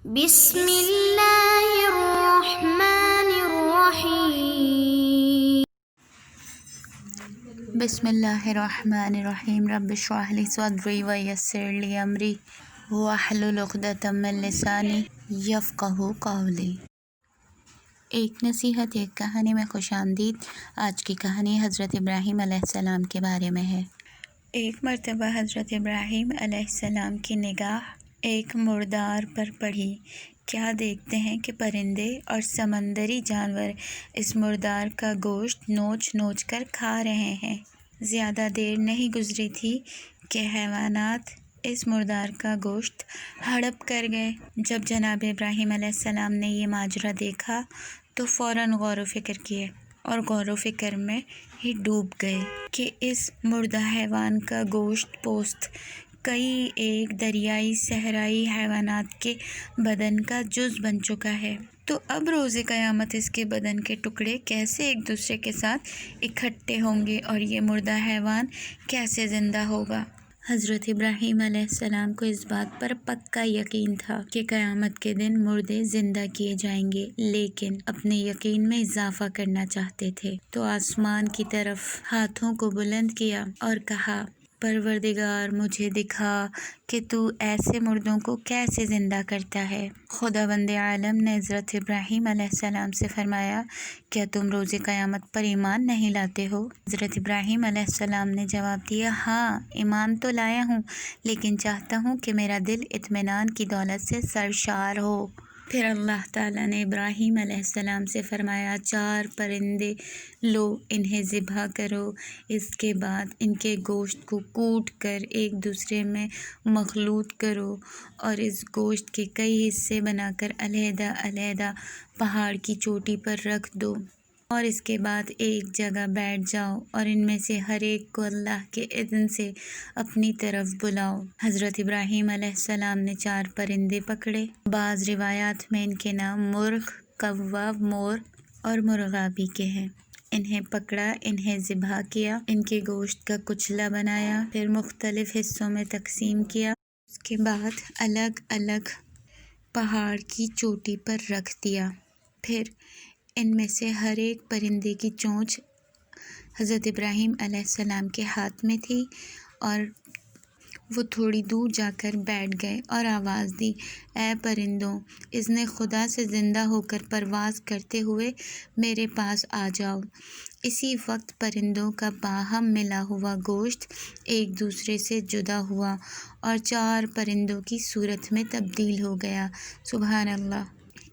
بسم اللہ الرحمن الرحیم. بسم اللہ الرحمن الرحیم. رب اشرح لی صدری ویسر لی امری واحلل عقدۃ من لسانی یفقہوا قولی. ایک نصیحت ایک کہانی میں خوش آمدید. آج کی کہانی حضرت ابراہیم علیہ السلام کے بارے میں ہے. ایک مرتبہ حضرت ابراہیم علیہ السلام کی نگاہ ایک مردار پر پڑی. کیا دیکھتے ہیں کہ پرندے اور سمندری جانور اس مردار کا گوشت نوچ نوچ کر کھا رہے ہیں. زیادہ دیر نہیں گزری تھی کہ حیوانات اس مردار کا گوشت ہڑپ کر گئے. جب جناب ابراہیم علیہ السلام نے یہ ماجرا دیکھا تو فوراً غور و فکر کیے اور غور و فکر میں ہی ڈوب گئے کہ اس مردہ حیوان کا گوشت پوست کئی ایک دریائی صحرائی حیوانات کے بدن کا جز بن چکا ہے. تو اب روز قیامت اس کے بدن کے ٹکڑے کیسے ایک دوسرے کے ساتھ اکٹھے ہوں گے اور یہ مردہ حیوان کیسے زندہ ہوگا؟ حضرت ابراہیم علیہ السلام کو اس بات پر پکا یقین تھا کہ قیامت کے دن مردے زندہ کیے جائیں گے، لیکن اپنے یقین میں اضافہ کرنا چاہتے تھے تو آسمان کی طرف ہاتھوں کو بلند کیا اور کہا، پروردگار مجھے دکھا کہ تو ایسے مردوں کو کیسے زندہ کرتا ہے. خداوند عالم نے حضرت ابراہیم علیہ السلام سے فرمایا، کیا تم روز قیامت پر ایمان نہیں لاتے ہو؟ حضرت ابراہیم علیہ السلام نے جواب دیا، ہاں ایمان تو لایا ہوں، لیکن چاہتا ہوں کہ میرا دل اطمینان کی دولت سے سرشار ہو. پھر اللہ تعالیٰ نے ابراہیم علیہ السلام سے فرمایا، 4 پرندے لو، انہیں ذبح کرو، اس کے بعد ان کے گوشت کو کوٹ کر ایک دوسرے میں مخلوط کرو اور اس گوشت کے کئی حصے بنا کر علیحدہ علیحدہ پہاڑ کی چوٹی پر رکھ دو اور اس کے بعد ایک جگہ بیٹھ جاؤ اور ان میں سے ہر ایک کو اللہ کے اذن سے اپنی طرف بلاؤ. حضرت ابراہیم علیہ السلام نے 4 پرندے پکڑے. بعض روایات میں ان کے نام مرغ، کوّا، مور اور مرغابی کے ہیں. انہیں پکڑا، انہیں ذبح کیا، ان کے گوشت کا کچلا بنایا، پھر مختلف حصوں میں تقسیم کیا. اس کے بعد الگ الگ پہاڑ کی چوٹی پر رکھ دیا. پھر ان میں سے ہر ایک پرندے کی چونچ حضرت ابراہیم علیہ السلام کے ہاتھ میں تھی اور وہ تھوڑی دور جا کر بیٹھ گئے اور آواز دی، اے پرندوں، اذن خدا سے زندہ ہو کر پرواز کرتے ہوئے میرے پاس آ جاؤ. اسی وقت پرندوں کا باہم ملا ہوا گوشت ایک دوسرے سے جدا ہوا اور 4 پرندوں کی صورت میں تبدیل ہو گیا. سبحان اللہ!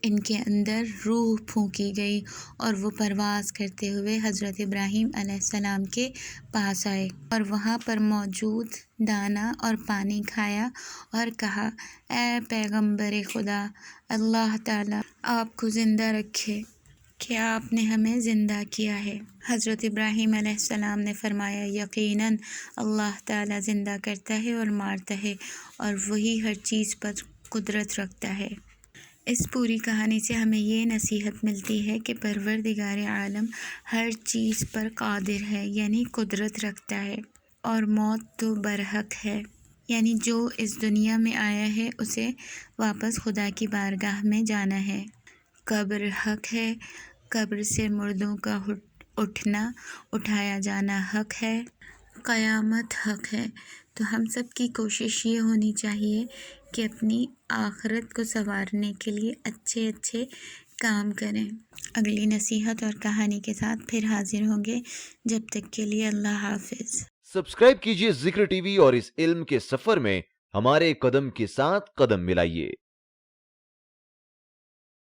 ان کے اندر روح پھونکی گئی اور وہ پرواز کرتے ہوئے حضرت ابراہیم علیہ السلام کے پاس آئے اور وہاں پر موجود دانہ اور پانی کھایا اور کہا، اے پیغمبر خدا، اللہ تعالیٰ آپ کو زندہ رکھے کہ آپ نے ہمیں زندہ کیا ہے. حضرت ابراہیم علیہ السلام نے فرمایا، یقیناً اللہ تعالیٰ زندہ کرتا ہے اور مارتا ہے اور وہی ہر چیز پر قدرت رکھتا ہے. اس پوری کہانی سے ہمیں یہ نصیحت ملتی ہے کہ پروردگار عالم ہر چیز پر قادر ہے، یعنی قدرت رکھتا ہے، اور موت تو برحق ہے، یعنی جو اس دنیا میں آیا ہے اسے واپس خدا کی بارگاہ میں جانا ہے. قبر حق ہے، قبر سے مردوں کا اٹھنا اٹھایا جانا حق ہے، قیامت حق ہے. تو ہم سب کی کوشش یہ ہونی چاہیے کہ اپنی آخرت کو سنوارنے کے لیے اچھے اچھے کام کریں. اگلی نصیحت اور کہانی کے ساتھ پھر حاضر ہوں گے. جب تک کے لیے اللہ حافظ. سبسکرائب کیجیے ذکر ٹی وی اور اس علم کے سفر میں ہمارے قدم کے ساتھ قدم ملائیے.